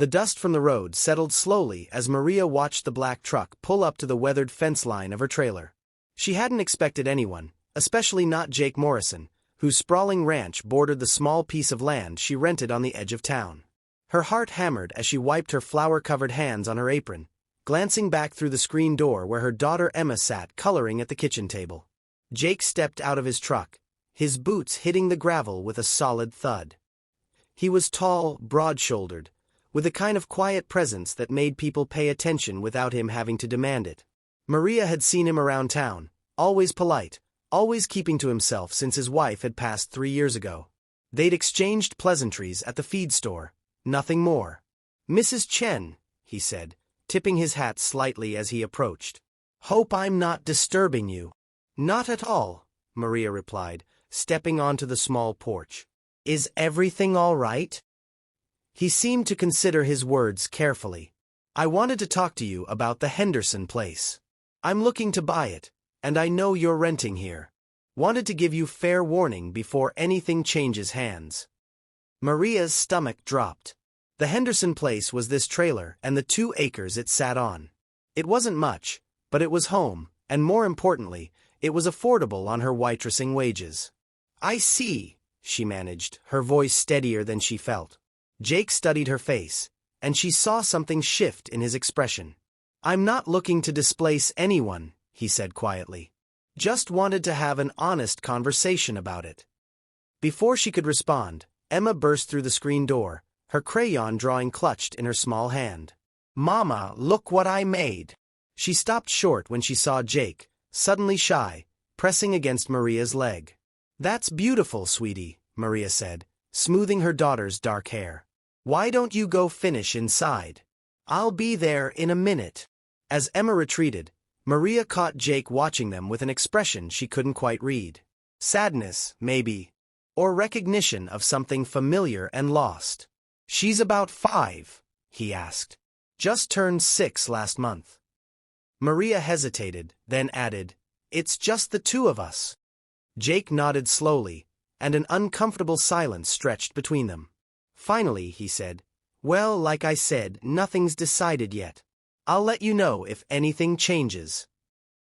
The dust from the road settled slowly as Maria watched the black truck pull up to the weathered fence line of her trailer. She hadn't expected anyone, especially not Jake Morrison, whose sprawling ranch bordered the small piece of land she rented on the edge of town. Her heart hammered as she wiped her flour-covered hands on her apron, glancing back through the screen door where her daughter Emma sat coloring at the kitchen table. Jake stepped out of his truck, his boots hitting the gravel with a solid thud. He was tall, broad-shouldered, with a kind of quiet presence that made people pay attention without him having to demand it. Maria had seen him around town, always polite, always keeping to himself since his wife had passed 3 years ago. They'd exchanged pleasantries at the feed store, nothing more. "Mrs. Chen," he said, tipping his hat slightly as he approached. "Hope I'm not disturbing you." "Not at all," Maria replied, stepping onto the small porch. "Is everything all right?" He seemed to consider his words carefully. "I wanted to talk to you about the Henderson place. I'm looking to buy it, and I know you're renting here. Wanted to give you fair warning before anything changes hands." Maria's stomach dropped. The Henderson place was this trailer and the 2 acres it sat on. It wasn't much, but it was home, and more importantly, it was affordable on her waitressing wages. "I see," she managed, her voice steadier than she felt. Jake studied her face, and she saw something shift in his expression. "I'm not looking to displace anyone," he said quietly. "Just wanted to have an honest conversation about it." Before she could respond, Emma burst through the screen door, her crayon drawing clutched in her small hand. "Mama, look what I made!" She stopped short when she saw Jake, suddenly shy, pressing against Maria's leg. "That's beautiful, sweetie," Maria said, smoothing her daughter's dark hair. "Why don't you go finish inside? I'll be there in a minute." As Emma retreated, Maria caught Jake watching them with an expression she couldn't quite read. Sadness, maybe. Or recognition of something familiar and lost. "She's about 5, he asked. "Just turned 6 last month." Maria hesitated, then added, "It's just the 2 of us." Jake nodded slowly, and an uncomfortable silence stretched between them. Finally, he said, "Well, like I said, nothing's decided yet. I'll let you know if anything changes."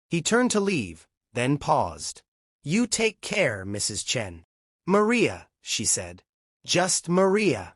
He turned to leave, then paused. "You take care, Mrs. Chen." "Maria," she said. "Just Maria."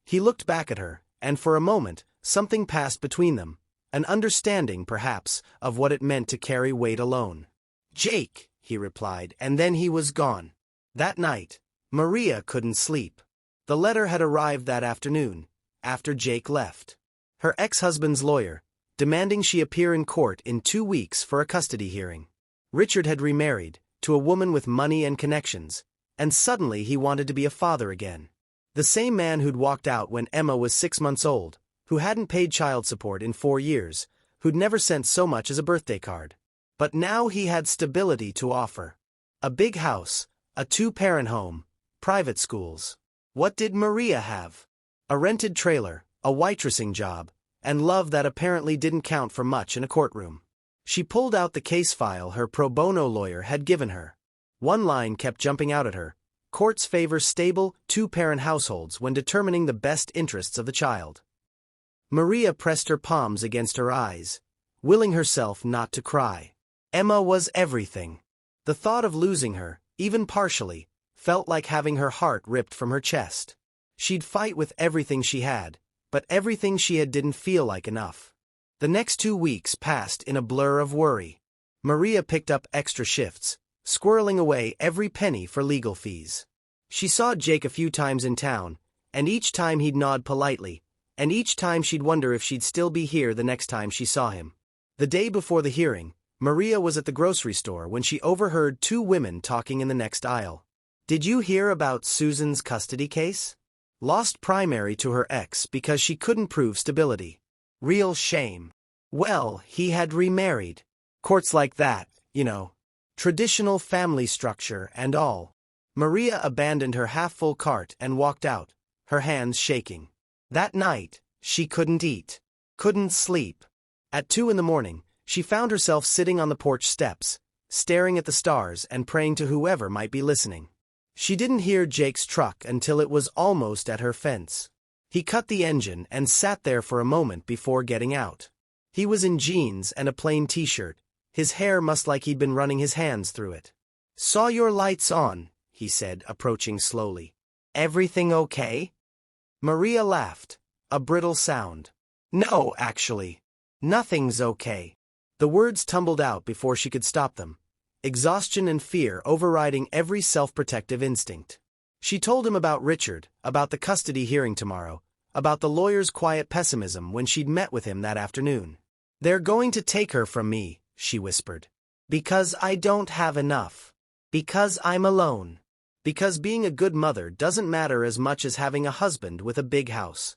He looked back at her, and for a moment, something passed between them, an understanding, perhaps, of what it meant to carry weight alone. "Jake," he replied, and then he was gone. That night, Maria couldn't sleep. The letter had arrived that afternoon, after Jake left. Her ex-husband's lawyer, demanding she appear in court in 2 weeks for a custody hearing. Richard had remarried, to a woman with money and connections, and suddenly he wanted to be a father again. The same man who'd walked out when Emma was 6 months old, who hadn't paid child support in 4 years, who'd never sent so much as a birthday card. But now he had stability to offer. A big house, a 2-parent home, private schools. What did Maria have? A rented trailer, a waitressing job, and love that apparently didn't count for much in a courtroom. She pulled out the case file her pro bono lawyer had given her. One line kept jumping out at her: "Courts favor stable, 2-parent households when determining the best interests of the child." Maria pressed her palms against her eyes, willing herself not to cry. Emma was everything. The thought of losing her, even partially, felt like having her heart ripped from her chest. She'd fight with everything she had, but everything she had didn't feel like enough. The next 2 weeks passed in a blur of worry. Maria picked up extra shifts, squirreling away every penny for legal fees. She saw Jake a few times in town, and each time he'd nod politely, and each time she'd wonder if she'd still be here the next time she saw him. The day before the hearing, Maria was at the grocery store when she overheard 2 women talking in the next aisle. "Did you hear about Susan's custody case? Lost primary to her ex because she couldn't prove stability. Real shame. Well, he had remarried. Courts like that, you know. Traditional family structure and all." Maria abandoned her half-full cart and walked out, her hands shaking. That night, she couldn't eat, couldn't sleep. At 2 in the morning, she found herself sitting on the porch steps, staring at the stars and praying to whoever might be listening. She didn't hear Jake's truck until it was almost at her fence. He cut the engine and sat there for a moment before getting out. He was in jeans and a plain t-shirt. His hair must like he'd been running his hands through it. "Saw your lights on," he said, approaching slowly. "Everything okay?" Maria laughed, a brittle sound. "No, actually. Nothing's okay." The words tumbled out before she could stop them, exhaustion and fear overriding every self-protective instinct. She told him about Richard, about the custody hearing tomorrow, about the lawyer's quiet pessimism when she'd met with him that afternoon. "They're going to take her from me," she whispered. "Because I don't have enough. Because I'm alone. Because being a good mother doesn't matter as much as having a husband with a big house."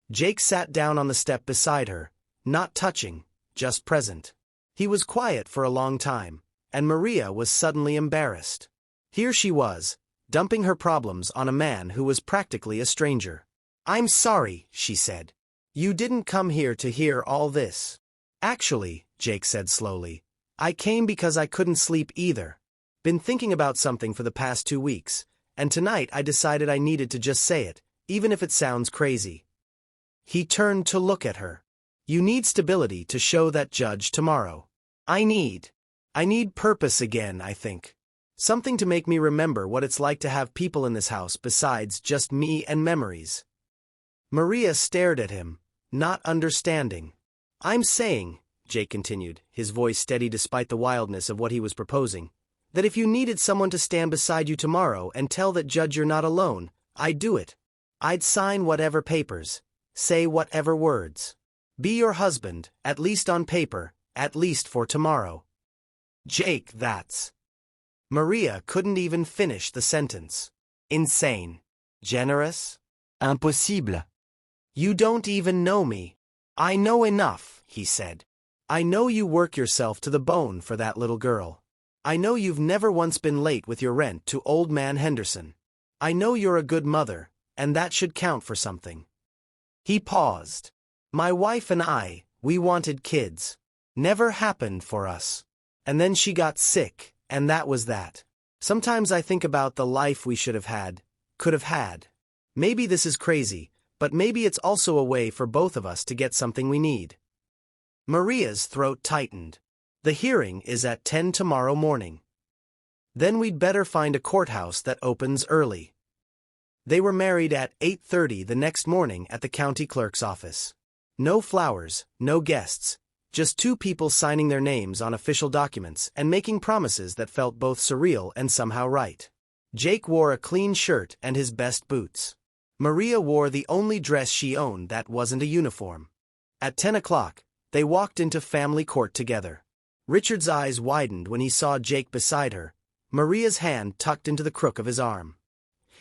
Jake sat down on the step beside her, not touching, just present. He was quiet for a long time, and Maria was suddenly embarrassed. Here she was, dumping her problems on a man who was practically a stranger. "I'm sorry," she said. "You didn't come here to hear all this." "Actually," Jake said slowly, "I came because I couldn't sleep either. Been thinking about something for the past 2 weeks, and tonight I decided I needed to just say it, even if it sounds crazy." He turned to look at her. "You need stability to show that judge tomorrow. I need purpose again, I think. Something to make me remember what it's like to have people in this house besides just me and memories." Maria stared at him, not understanding. "I'm saying," Jake continued, his voice steady despite the wildness of what he was proposing, "that if you needed someone to stand beside you tomorrow and tell that judge you're not alone, I'd do it. I'd sign whatever papers, say whatever words. Be your husband, at least on paper, at least for tomorrow." "Jake, that's..." Maria couldn't even finish the sentence. "Insane. Generous? Impossible. You don't even know me." "I know enough," he said. "I know you work yourself to the bone for that little girl. I know you've never once been late with your rent to old man Henderson. I know you're a good mother, and that should count for something." He paused. "My wife and I, we wanted kids. Never happened for us. And then she got sick, and that was that. Sometimes I think about the life we should have had, could have had. Maybe this is crazy, but maybe it's also a way for both of us to get something we need." Maria's throat tightened. "The hearing is at 10 tomorrow morning. Then we'd better find a courthouse that opens early." They were married at 8:30 the next morning at the county clerk's office. No flowers, no guests, just 2 people signing their names on official documents and making promises that felt both surreal and somehow right. Jake wore a clean shirt and his best boots. Maria wore the only dress she owned that wasn't a uniform. At 10 o'clock, they walked into family court together. Richard's eyes widened when he saw Jake beside her, Maria's hand tucked into the crook of his arm.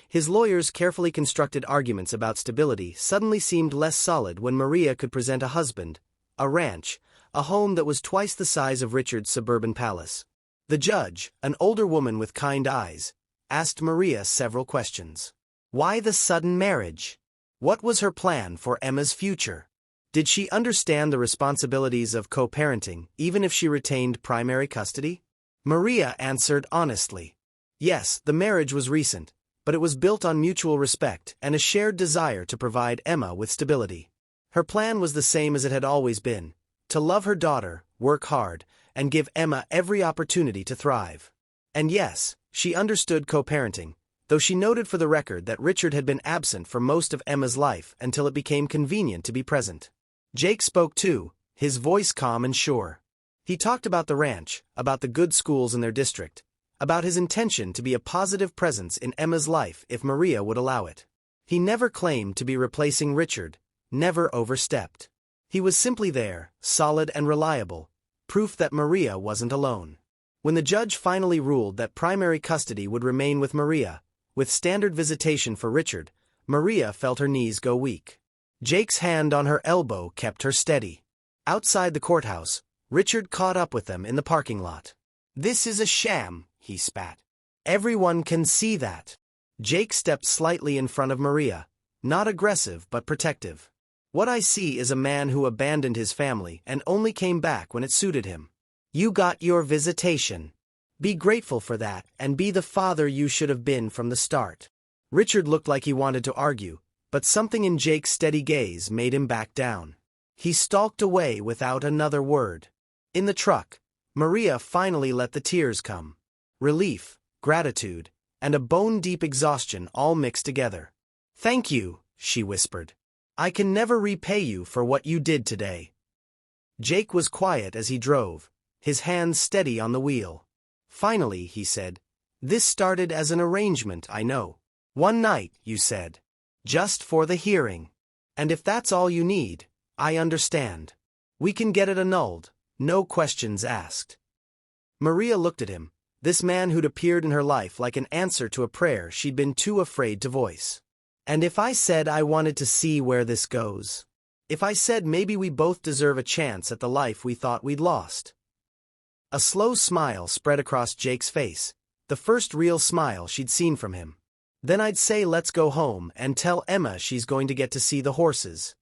His lawyer's carefully constructed arguments about stability suddenly seemed less solid when Maria could present a husband, a ranch, a home that was twice the size of Richard's suburban palace. The judge, an older woman with kind eyes, asked Maria several questions. Why the sudden marriage? What was her plan for Emma's future? Did she understand the responsibilities of co-parenting, even if she retained primary custody? Maria answered honestly. Yes, the marriage was recent, but it was built on mutual respect and a shared desire to provide Emma with stability. Her plan was the same as it had always been, to love her daughter, work hard, and give Emma every opportunity to thrive. And yes, she understood co-parenting, though she noted for the record that Richard had been absent for most of Emma's life until it became convenient to be present. Jake spoke too, his voice calm and sure. He talked about the ranch, about the good schools in their district, about his intention to be a positive presence in Emma's life if Maria would allow it. He never claimed to be replacing Richard, never overstepped. He was simply there, solid and reliable, proof that Maria wasn't alone. When the judge finally ruled that primary custody would remain with Maria, with standard visitation for Richard, Maria felt her knees go weak. Jake's hand on her elbow kept her steady. Outside the courthouse, Richard caught up with them in the parking lot. "This is a sham," he spat. "Everyone can see that." Jake stepped slightly in front of Maria, not aggressive but protective. "What I see is a man who abandoned his family and only came back when it suited him. You got your visitation. Be grateful for that and be the father you should have been from the start." Richard looked like he wanted to argue, But something in Jake's steady gaze made him back down. He stalked away without another word. In the truck, Maria finally let the tears come. Relief, gratitude, and a bone-deep exhaustion all mixed together. "Thank you," she whispered. "I can never repay you for what you did today." Jake was quiet as he drove, his hands steady on the wheel. Finally, he said, "This started as an arrangement, I know. One night, you said. Just for the hearing. And if that's all you need, I understand. We can get it annulled, no questions asked." Maria looked at him, this man who'd appeared in her life like an answer to a prayer she'd been too afraid to voice. "And if I said I wanted to see where this goes? If I said maybe we both deserve a chance at the life we thought we'd lost?" A slow smile spread across Jake's face, the first real smile she'd seen from him. "Then I'd say let's go home and tell Emma she's going to get to see the horses."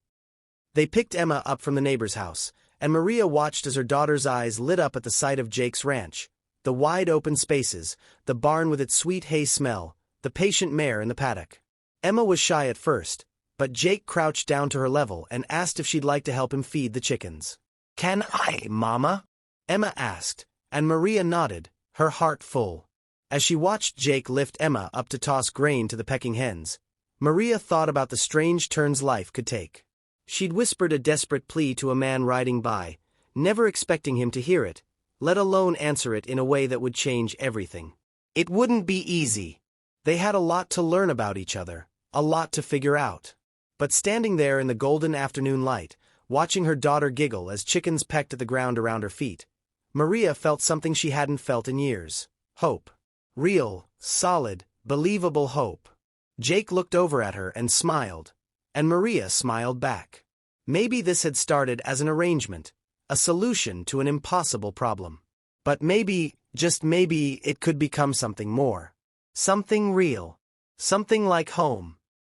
They picked Emma up from the neighbor's house, and Maria watched as her daughter's eyes lit up at the sight of Jake's ranch, the wide open spaces, the barn with its sweet hay smell, the patient mare in the paddock. Emma was shy at first, but Jake crouched down to her level and asked if she'd like to help him feed the chickens. "Can I, Mama?" Emma asked, and Maria nodded, her heart full. As she watched Jake lift Emma up to toss grain to the pecking hens, Maria thought about the strange turns life could take. She'd whispered a desperate plea to a man riding by, never expecting him to hear it, let alone answer it in a way that would change everything. It wouldn't be easy. They had a lot to learn about each other, a lot to figure out. But standing there in the golden afternoon light, watching her daughter giggle as chickens pecked at the ground around her feet, Maria felt something she hadn't felt in years. Hope. Real, solid, believable hope. Jake looked over at her and smiled, and Maria smiled back. Maybe this had started as an arrangement, a solution to an impossible problem. But maybe, just maybe, it could become something more. Something real. Something like home.